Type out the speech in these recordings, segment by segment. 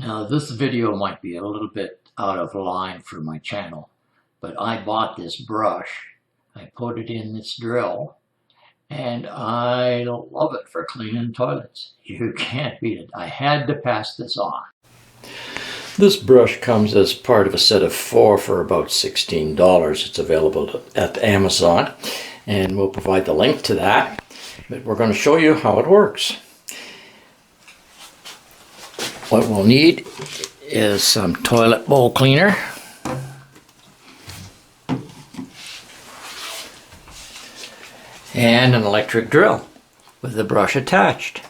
Now this video might be a little bit out of line for my channel, but I bought this brush, I put it in this drill, and I love it for cleaning toilets. You can't beat it. I had to pass this on. This brush comes as part of a set of 4 for about $16. It's available at Amazon, and we'll provide the link to that. But we're going to show you how it works. What we'll need is some toilet bowl cleaner, and an electric drill with the brush attached.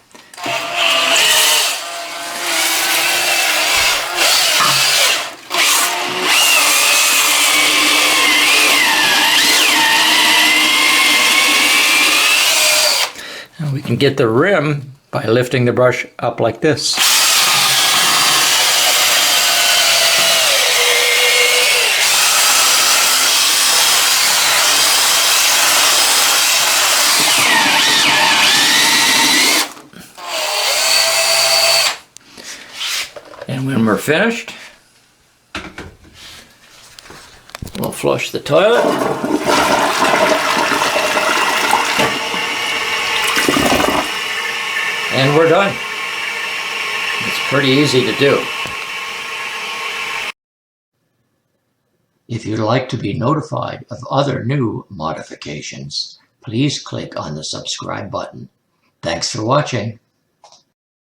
And we can get the rim by lifting the brush up like this. And when we're finished, we'll flush the toilet. And we're done. It's pretty easy to do. If you'd like to be notified of other new modifications, please click on the subscribe button. Thanks for watching.